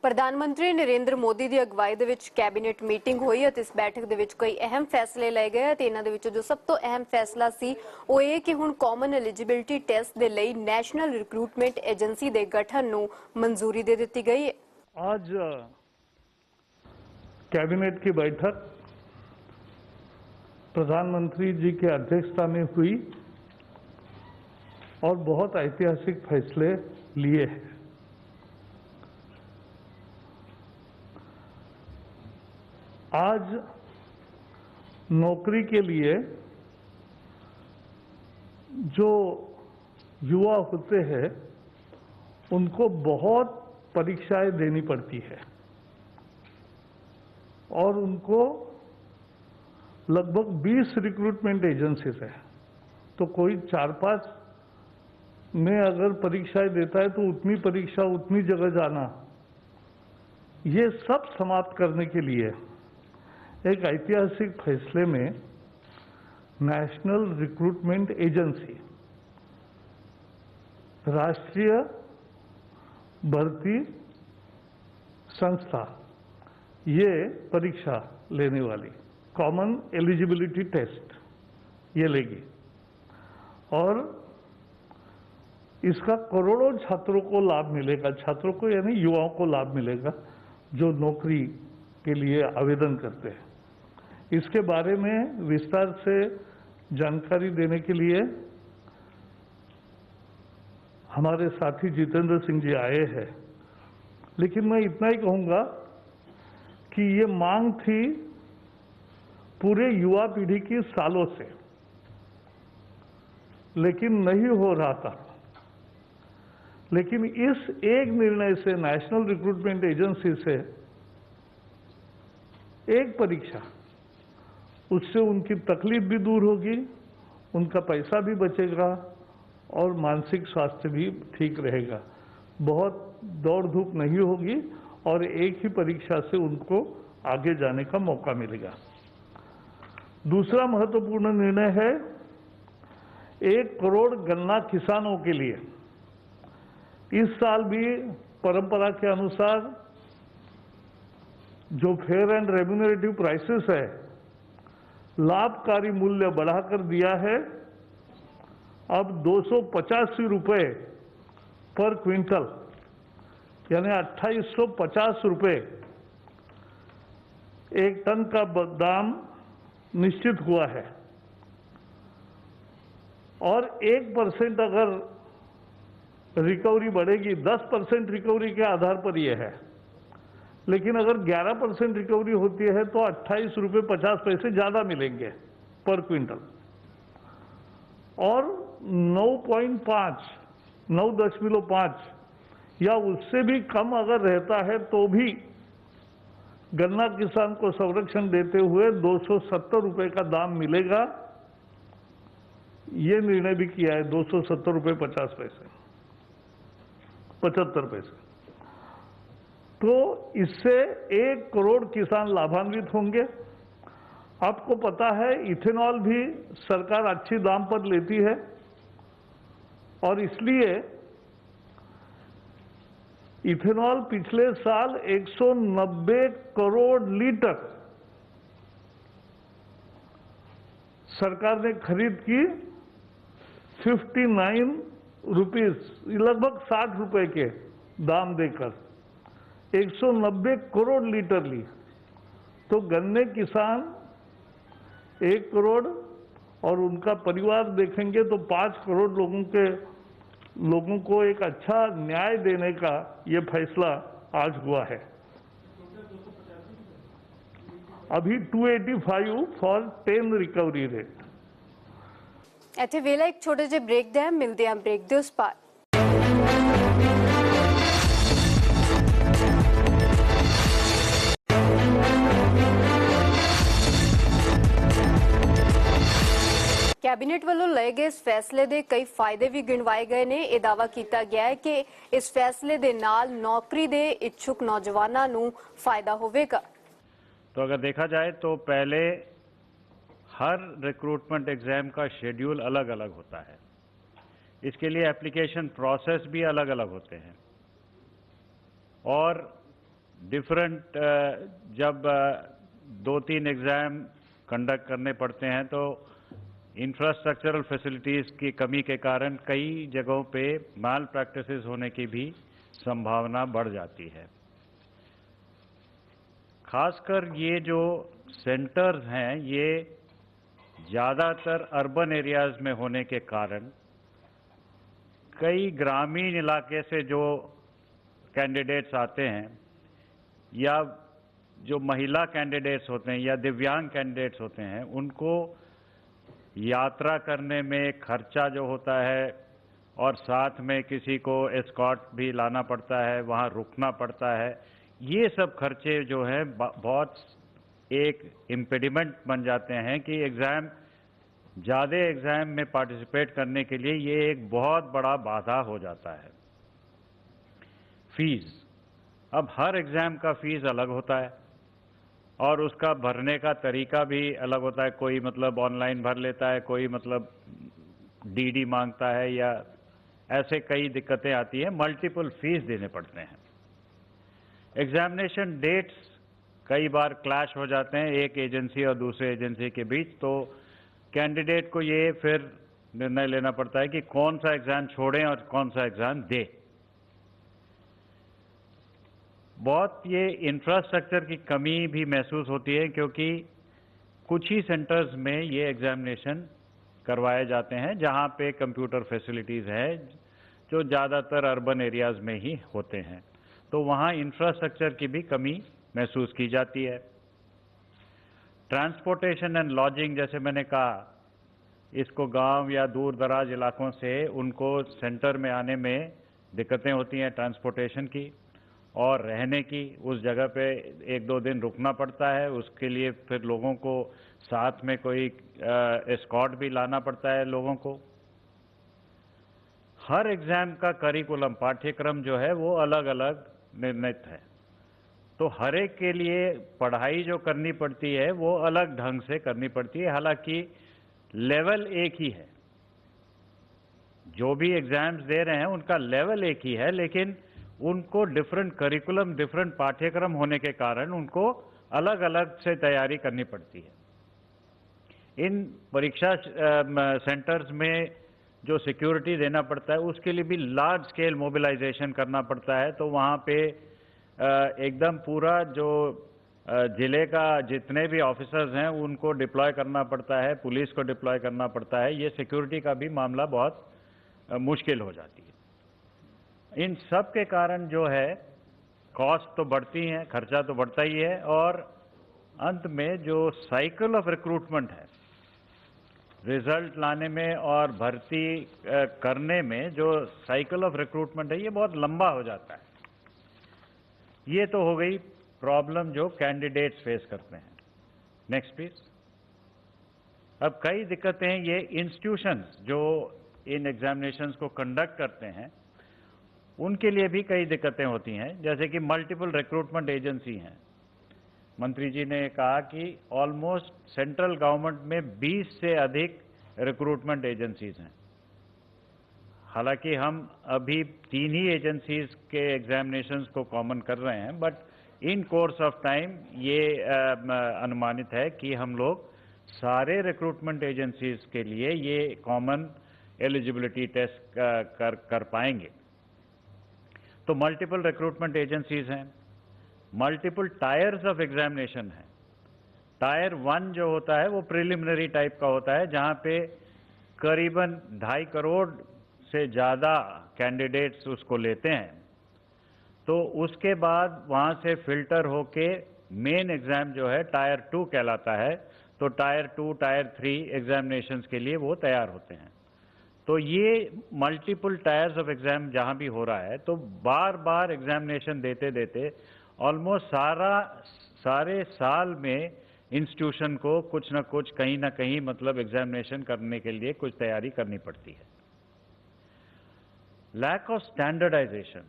प्रधानमंत्री नरेंद्र मोदी की अगवाई दे विच cabinet meeting हुई और इस बैठक दे विच कई अहम फैसले लए गए ते इन्हां दे विच जो सब तो अहम फैसला सी वो ये कि हुण कॉमन एलिजिबिलिटी टेस्ट दे लई नेशनल रिक्रूटमेंट एजेंसी दे गठन नूं मंजूरी दे दित्ती गई है। आज कैबिनेट की बैठक प्रधानमंत्री जी की अध्यक्षता में हुई और बहुत ऐतिहासिक फैसले लिए हैं। आज नौकरी के लिए जो युवा होते हैं उनको बहुत परीक्षाएं देनी पड़ती है और उनको लगभग 20 रिक्रूटमेंट एजेंसीज है, तो कोई 4-5 में अगर परीक्षाएं देता है तो उतनी परीक्षा उतनी जगह जाना, ये सब समाप्त करने के लिए एक ऐतिहासिक फैसले में नेशनल रिक्रूटमेंट एजेंसी, राष्ट्रीय भर्ती संस्था, ये परीक्षा लेने वाली कॉमन एलिजिबिलिटी टेस्ट ये लेगी और इसका करोड़ों छात्रों को लाभ मिलेगा। छात्रों को यानी युवाओं को लाभ मिलेगा जो नौकरी के लिए आवेदन करते हैं। इसके बारे में विस्तार से जानकारी देने के लिए हमारे साथी जितेंद्र सिंह जी आए हैं, लेकिन मैं इतना ही कहूंगा कि ये मांग थी पूरे युवा पीढ़ी की सालों से, लेकिन नहीं हो रहा था। लेकिन इस एक निर्णय से नेशनल रिक्रूटमेंट एजेंसी से एक परीक्षा, उससे उनकी तकलीफ भी दूर होगी, उनका पैसा भी बचेगा और मानसिक स्वास्थ्य भी ठीक रहेगा। बहुत दौड़ धूप नहीं होगी और एक ही परीक्षा से उनको आगे जाने का मौका मिलेगा। दूसरा महत्वपूर्ण निर्णय है 1 करोड़ गन्ना किसानों के लिए। इस साल भी परंपरा के अनुसार जो फेयर एंड रेम्यूनरेटिव प्राइसेस है, लाभकारी मूल्य बढ़ाकर दिया है। अब 285 रुपए पर क्विंटल यानी 2850 रुपए एक टन का दाम निश्चित हुआ है और 1% अगर रिकवरी बढ़ेगी, 10% रिकवरी के आधार पर यह है, लेकिन अगर 11% रिकवरी होती है तो 28 रुपये 50 पैसे ज्यादा मिलेंगे पर क्विंटल और 9.5 या उससे भी कम अगर रहता है तो भी गन्ना किसान को संरक्षण देते हुए 270 रुपये का दाम मिलेगा। ये निर्णय भी किया है, 270 रुपये 50 पैसे 75 पैसे। तो इससे 1 करोड़ किसान लाभान्वित होंगे। आपको पता है इथेनॉल भी सरकार अच्छी दाम पर लेती है और इसलिए इथेनॉल पिछले साल 190 करोड़ लीटर सरकार ने खरीद की 59 रुपीज, लगभग 60 रुपए के दाम देकर 190 करोड़ लीटर ली। तो गन्ने किसान 1 करोड़ और उनका परिवार देखेंगे तो 5 करोड़ लोगों को एक अच्छा न्याय देने का ये फैसला आज हुआ है। अभी 285 फॉर 10 रिकवरी रेट। ਇੱਥੇ ਵੇਲਾ ਇੱਕ ਛੋਟੇ ਜਿਹੇ ਬ੍ਰੇਕ ਦਾ, ਮਿਲਦੇ ਆਂ ਬ੍ਰੇਕ ਦੇ ਉਸ ਪਾਰ। कैबिनेट वालों लए गए इस फैसले के कई फायदे भी गिणवाए गए ने। यह दावा किया गया है कि इस फैसले के नाल नौकरी के इच्छुक नौजवानों नूं फायदा होवेगा। तो अगर देखा जाए तो पहले हर रिक्रूटमेंट एग्जाम का शेड्यूल अलग अलग होता है। इसके लिए एप्लीकेशन प्रोसेस भी अलग अलग होते हैं और डिफरेंट जब 2-3 एग्ज़ाम कंडक्ट करने पड़ते हैं तो इंफ्रास्ट्रक्चरल फैसिलिटीज़ की कमी के कारण कई जगहों पे माल प्रैक्टिसेस होने की भी संभावना बढ़ जाती है। खासकर ये जो सेंटर्स हैं ये ज़्यादातर अर्बन एरियाज़ में होने के कारण कई ग्रामीण इलाके से जो कैंडिडेट्स आते हैं या जो महिला कैंडिडेट्स होते हैं या दिव्यांग कैंडिडेट्स होते हैं उनको यात्रा करने में खर्चा जो होता है और साथ में किसी को एस्कॉर्ट भी लाना पड़ता है, वहाँ रुकना पड़ता है, ये सब खर्चे जो हैं बहुत एक इम्पेडिमेंट बन जाते हैं कि ज़्यादा एग्ज़ाम में पार्टिसिपेट करने के लिए ये एक बहुत बड़ा बाधा हो जाता है। फीस, अब हर एग्ज़ाम का फीस अलग होता है और उसका भरने का तरीका भी अलग होता है। कोई मतलब ऑनलाइन भर लेता है, कोई मतलब डीडी मांगता है या ऐसे कई दिक्कतें आती हैं, मल्टीपल फीस देने पड़ते हैं। एग्जामिनेशन डेट्स कई बार क्लैश हो जाते हैं एक एजेंसी और दूसरे एजेंसी के बीच, तो कैंडिडेट को ये फिर निर्णय लेना पड़ता है कि कौन सा एग्ज़ाम छोड़ें और कौन सा एग्ज़ाम दें। बहुत ये इंफ्रास्ट्रक्चर की कमी भी महसूस होती है क्योंकि कुछ ही सेंटर्स में ये एग्जामिनेशन करवाए जाते हैं जहां पे कंप्यूटर फैसिलिटीज़ है जो ज़्यादातर अर्बन एरियाज़ में ही होते हैं, तो वहाँ इंफ्रास्ट्रक्चर की भी कमी महसूस की जाती है। ट्रांसपोर्टेशन एंड लॉजिंग, जैसे मैंने कहा, इसको गांव या दूर दराज इलाकों से उनको सेंटर में आने में दिक्कतें होती हैं ट्रांसपोर्टेशन की और रहने की। उस जगह पे 1-2 दिन रुकना पड़ता है, उसके लिए फिर लोगों को साथ में कोई एस्कॉर्ट भी लाना पड़ता है लोगों को। हर एग्ज़ाम का करिकुलम, पाठ्यक्रम जो है वो अलग अलग निर्णित है, तो हर एक के लिए पढ़ाई जो करनी पड़ती है वो अलग ढंग से करनी पड़ती है। हालांकि लेवल एक ही है, जो भी एग्ज़ाम्स दे रहे हैं उनका लेवल एक ही है, लेकिन उनको डिफरेंट करिकुलम, डिफरेंट पाठ्यक्रम होने के कारण उनको अलग अलग से तैयारी करनी पड़ती है। इन परीक्षा सेंटर्स में जो सिक्योरिटी देना पड़ता है उसके लिए भी लार्ज स्केल मोबिलाइजेशन करना पड़ता है, तो वहाँ पे एकदम पूरा जो जिले का जितने भी ऑफिसर्स हैं उनको डिप्लॉय करना पड़ता है, पुलिस को डिप्लॉय करना पड़ता है। ये सिक्योरिटी का भी मामला बहुत मुश्किल हो जाती है। इन सब के कारण जो है कॉस्ट तो बढ़ती हैं, खर्चा तो बढ़ता ही है, और अंत में जो साइकिल ऑफ रिक्रूटमेंट है, रिजल्ट लाने में और भर्ती करने में जो साइकिल ऑफ रिक्रूटमेंट है ये बहुत लंबा हो जाता है। ये तो हो गई प्रॉब्लम जो कैंडिडेट्स फेस करते हैं। Next please. अब कई दिक्कतें ये इंस्टीट्यूशंस जो इन एग्जामिनेशंस को कंडक्ट करते हैं उनके लिए भी कई दिक्कतें होती हैं, जैसे कि मल्टीपल रिक्रूटमेंट एजेंसी हैं। मंत्री जी ने कहा कि ऑलमोस्ट सेंट्रल गवर्नमेंट में 20 से अधिक रिक्रूटमेंट एजेंसीज हैं। हालांकि हम अभी 3 ही एजेंसीज के एग्जामिनेशंस को कॉमन कर रहे हैं, but in course of time ये अनुमानित है कि हम लोग सारे रिक्रूटमेंट एजेंसीज के लिए ये कॉमन एलिजिबिलिटी टेस्ट कर पाएंगे। तो मल्टीपल रिक्रूटमेंट एजेंसीज हैं, मल्टीपल टायर्स ऑफ एग्जामिनेशन है। टायर 1 जो होता है वो प्रिलिमिनरी टाइप का होता है, जहां पे करीबन 2.5 करोड़ से ज़्यादा कैंडिडेट्स उसको लेते हैं। तो उसके बाद वहां से फिल्टर होके मेन एग्जाम जो है टायर 2 कहलाता है, तो टायर 2, टायर 3 एग्जामिनेशंस के लिए वो तैयार होते हैं। तो ये मल्टीपल टायर्स ऑफ एग्जाम जहां भी हो रहा है, तो बार बार एग्जामिनेशन देते देते ऑलमोस्ट सारे साल में इंस्टीट्यूशन को कुछ ना कुछ कहीं ना कहीं मतलब एग्जामिनेशन करने के लिए कुछ तैयारी करनी पड़ती है। लैक ऑफ स्टैंडर्डाइजेशन,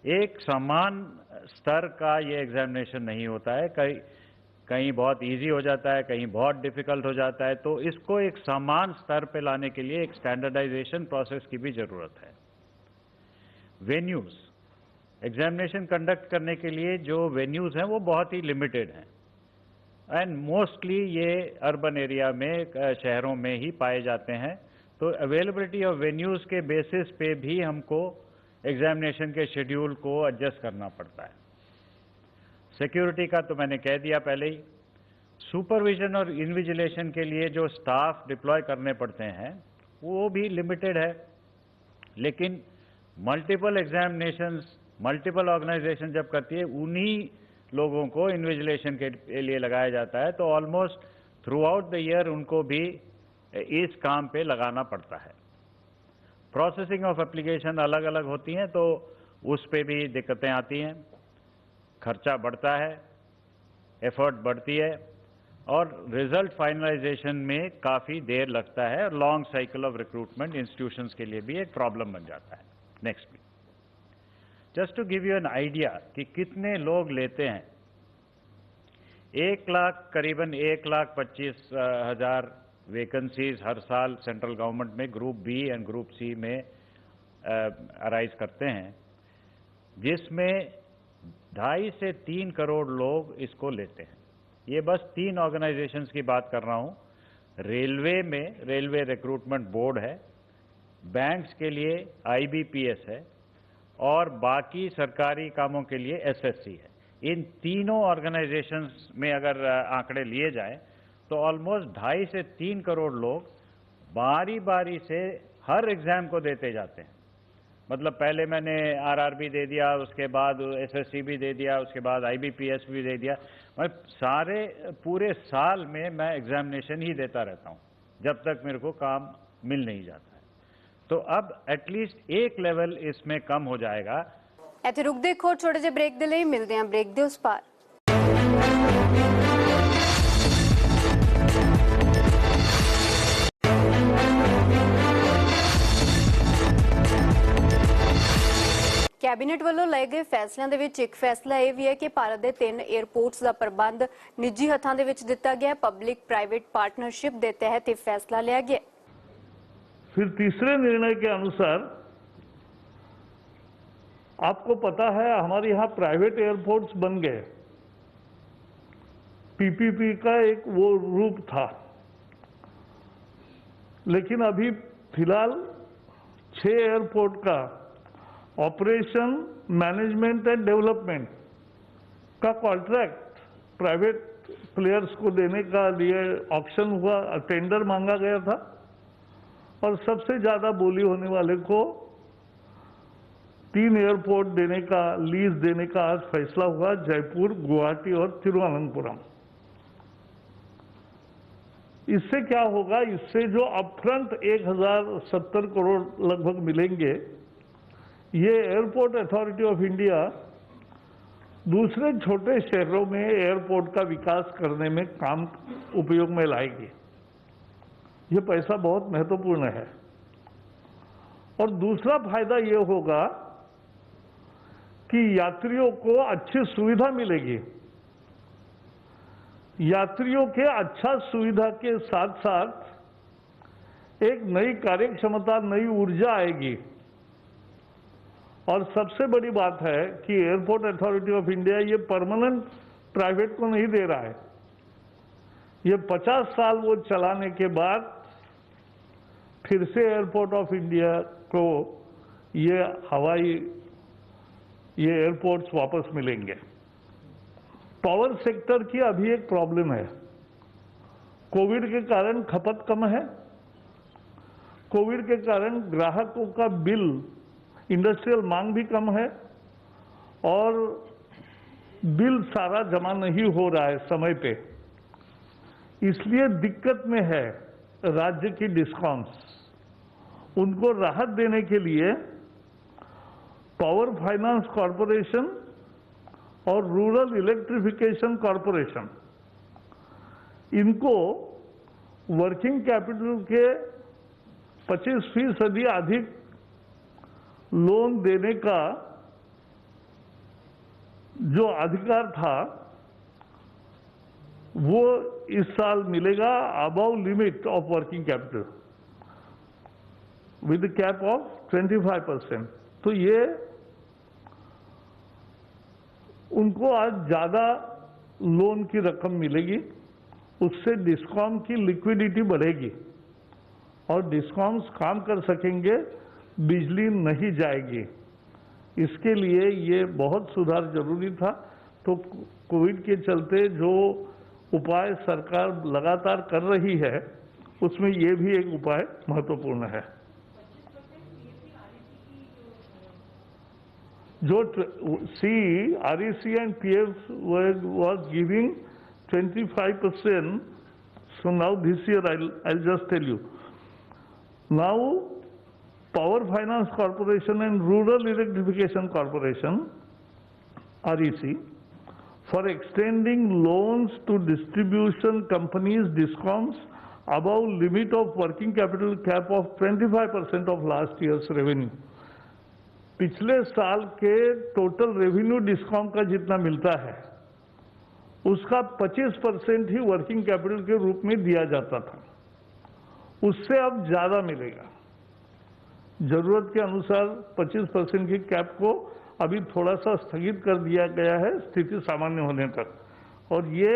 एक समान स्तर का ये एग्जामिनेशन नहीं होता है। कहीं बहुत इजी हो जाता है, कहीं बहुत डिफिकल्ट हो जाता है। तो इसको एक समान स्तर पे लाने के लिए एक स्टैंडर्डाइजेशन प्रोसेस की भी जरूरत है। वेन्यूज, एग्जामिनेशन कंडक्ट करने के लिए जो वेन्यूज हैं वो बहुत ही लिमिटेड हैं एंड मोस्टली ये अर्बन एरिया में, शहरों में ही पाए जाते हैं। तो अवेलेबिलिटी ऑफ वेन्यूज के बेसिस पे भी हमको एग्जामिनेशन के शेड्यूल को एडजस्ट करना पड़ता है। सिक्योरिटी का तो मैंने कह दिया पहले ही। सुपरविजन और इन्विजिलेशन के लिए जो स्टाफ डिप्लॉय करने पड़ते हैं वो भी लिमिटेड है, लेकिन मल्टीपल एग्जामिनेशंस मल्टीपल ऑर्गेनाइजेशन जब करती है उन्हीं लोगों को इन्विजिलेशन के लिए लगाया जाता है। तो almost through out the year उनको भी इस काम पे लगाना पड़ता है। प्रोसेसिंग ऑफ एप्लीकेशन अलग अलग होती हैं तो उस पे भी दिक्कतें आती हैं, खर्चा बढ़ता है, एफर्ट बढ़ती है और रिजल्ट फाइनलाइजेशन में काफ़ी देर लगता है और long cycle of recruitment institutions के लिए भी एक प्रॉब्लम बन जाता है। Next please. Just to give you an idea कि कितने लोग लेते हैं, 1 लाख करीबन 1,25,000 वैकेंसीज हर साल सेंट्रल गवर्नमेंट में group B and group C में अराइज करते हैं, जिसमें 2.5 से 3 करोड़ लोग इसको लेते हैं। ये बस 3 ऑर्गेनाइजेशंस की बात कर रहा हूँ। रेलवे में रेलवे रिक्रूटमेंट बोर्ड है, बैंक्स के लिए IBPS है और बाकी सरकारी कामों के लिए SSC है। इन तीनों ऑर्गेनाइजेशंस में अगर आंकड़े लिए जाएं तो ऑलमोस्ट 2.5 से 3 करोड़ लोग बारी बारी से हर एग्जाम को देते जाते हैं। मतलब पहले मैंने RRB दे दिया, उसके बाद SSC भी दे दिया, उसके बाद IBPS भी दे दिया। मैं सारे पूरे साल में मैं एग्जामिनेशन ही देता रहता हूँ जब तक मेरे को काम मिल नहीं जाता है। तो अब एटलीस्ट एक लेवल इसमें कम हो जाएगा। ਇੱਥੇ ਰੁਕ ਦੇਖੋ ਛੋਟੇ ਜਿਹੇ ਬ੍ਰੇਕ ਦੇ ਲਈ, ਮਿਲਦੇ ਹਾਂ ਬ੍ਰੇਕ ਦੇ ਉਸ ਪਾਰ। ਕੈਬਨਿਟ ਵੱਲੋਂ ਲਏ ਗਏ ਫੈਸਲਿਆਂ ਦੇ ਵਿੱਚ ਇੱਕ ਫੈਸਲਾ ਇਹ ਵੀ ਹੈ ਕਿ ਭਾਰਤ ਦੇ 3 에ਅਰਪੋਰਟਸ ਦਾ ਪ੍ਰਬੰਧ ਨਿੱਜੀ ਹੱਥਾਂ ਦੇ ਵਿੱਚ ਦਿੱਤਾ ਗਿਆ। ਪਬਲਿਕ ਪ੍ਰਾਈਵੇਟ ਪਾਰਟਨਰਸ਼ਿਪ ਦੇ ਤਹਿਤ ਇਹ ਫੈਸਲਾ ਲਿਆ ਗਿਆ। फिर तीसरे निर्णय के अनुसार आपको पता है हमारे यहाँ प्राइवेट एयरपोर्ट्स बन गए। PPP का एक वो रूप था, लेकिन अभी फिलहाल 6 एयरपोर्ट का ऑपरेशन, मैनेजमेंट एंड डेवलपमेंट का कॉन्ट्रैक्ट प्राइवेट प्लेयर्स को देने का लिए ऑक्शन हुआ, टेंडर मांगा गया था और सबसे ज्यादा बोली होने वाले को 3 एयरपोर्ट देने का, लीज देने का आज फैसला हुआ, जयपुर, गुवाहाटी और तिरुवनंतपुरम। इससे क्या होगा, इससे जो अपफ्रंट 1070 करोड़ लगभग मिलेंगे, ये एयरपोर्ट अथॉरिटी ऑफ इंडिया दूसरे छोटे शहरों में एयरपोर्ट का विकास करने में काम उपयोग में लाएगी। ये पैसा बहुत महत्वपूर्ण है। और दूसरा फायदा ये होगा कि यात्रियों को अच्छी सुविधा मिलेगी। यात्रियों के अच्छा सुविधा के साथ साथ एक नई कार्यक्षमता, नई ऊर्जा आएगी। और सबसे बड़ी बात है कि एयरपोर्ट अथॉरिटी ऑफ इंडिया ये परमानेंट प्राइवेट को नहीं दे रहा है। ये 50 साल वो चलाने के बाद फिर से एयरपोर्ट ऑफ इंडिया को ये एयरपोर्ट्स वापस मिलेंगे। पावर सेक्टर की अभी एक प्रॉब्लम है। कोविड के कारण खपत कम है। कोविड के कारण ग्राहकों का बिल, इंडस्ट्रियल मांग भी कम है और बिल सारा जमा नहीं हो रहा है समय पे। इसलिए दिक्कत में है राज्य की डिस्कॉम्स। उनको राहत देने के लिए पावर फाइनेंस कॉरपोरेशन और रूरल इलेक्ट्रिफिकेशन कॉरपोरेशन, इनको वर्किंग कैपिटल के 25% अधिक लोन देने का जो अधिकार था वो इस साल मिलेगा above limit of working capital with cap of 25%। तो ये उनको आज ज्यादा लोन की रकम मिलेगी, उससे डिस्कॉम की लिक्विडिटी बढ़ेगी और डिस्कॉम्स काम कर सकेंगे, बिजली नहीं जाएगी। इसके लिए ये बहुत सुधार जरूरी था। तो कोविड के चलते जो उपाय सरकार लगातार कर रही है उसमें ये भी एक उपाय महत्वपूर्ण है। जो REC and PF was giving 25%. So now this year I'll just tell you. Now Power Finance Corporation and Rural Electrification Corporation REC for extending loans to distribution companies DISCOMs above limit of working capital cap of 25% of last year's revenue. पिछले साल के total revenue discom का जितना मिलता है उसका 25% ही working capital के रूप में दिया जाता था, उससे अब ज्यादा मिलेगा। जरूरत के अनुसार 25% की कैप को अभी थोड़ा सा स्थगित कर दिया गया है स्थिति सामान्य होने तक, और ये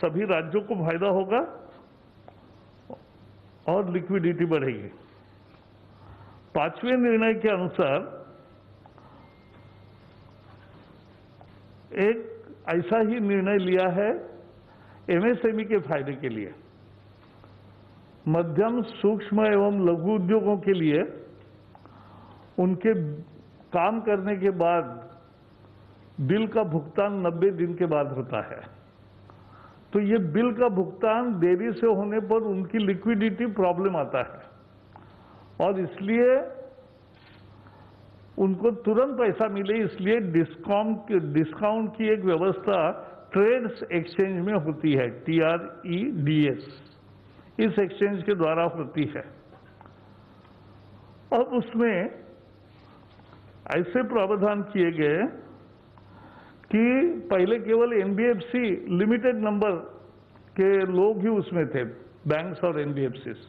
सभी राज्यों को फायदा होगा और लिक्विडिटी बढ़ेगी। पांचवें निर्णय के अनुसार एक ऐसा ही निर्णय लिया है MSME के फायदे के लिए। मध्यम सूक्ष्म एवं लघु उद्योगों के लिए उनके काम करने के बाद बिल का भुगतान 90 दिन के बाद होता है। तो ये बिल का भुगतान देरी से होने पर उनकी लिक्विडिटी प्रॉब्लम आता है और इसलिए उनको तुरंत पैसा मिले, इसलिए डिस्काउंट की एक व्यवस्था ट्रेड्स एक्सचेंज में होती है, TREDS, इस एक्सचेंज के द्वारा होती है। अब उसमें ऐसे प्रावधान किए गए कि पहले केवल NBFC लिमिटेड नंबर के लोग ही उसमें थे, बैंक्स और NBFCs।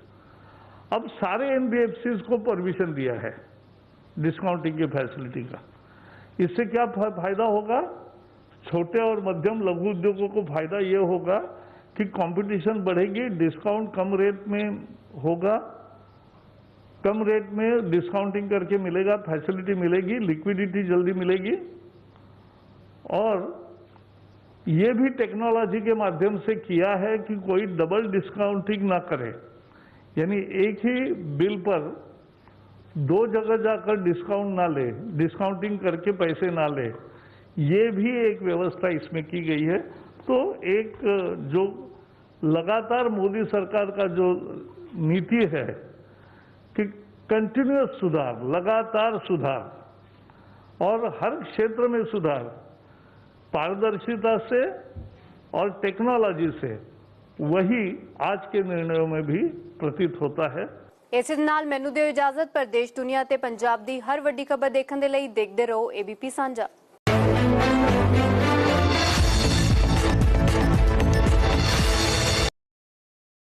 अब सारे NBFCs को परमिशन दिया है डिस्काउंटिंग की फैसिलिटी का। इससे क्या फायदा होगा? छोटे और मध्यम लघु उद्योगों को फायदा ये होगा कि कंपटीशन बढ़ेगी, डिस्काउंट कम रेट में होगा, कम रेट में डिस्काउंटिंग करके मिलेगा, फैसिलिटी मिलेगी, लिक्विडिटी जल्दी मिलेगी। और ये भी टेक्नोलॉजी के माध्यम से किया है कि कोई डबल डिस्काउंटिंग ना करे, यानी एक ही बिल पर दो जगह जाकर डिस्काउंट ना ले, डिस्काउंटिंग करके पैसे ना ले, ये भी एक व्यवस्था इसमें की गई है। तो एक जो लगातार मोदी सरकार का जो नीति है कि कंटिन्यूअस सुधार, लगातार सुधार और हर क्षेत्र में सुधार, पारदर्शिता से और टेक्नोलॉजी से, वही आज के निर्णयों में भी प्रतीत होता है। इस नाल मैनू दिओ इजाजत। पर देश दुनिया ते पंजाब दी हर वड्डी खबर देखने दे लई देखदे रहो ABP साझा।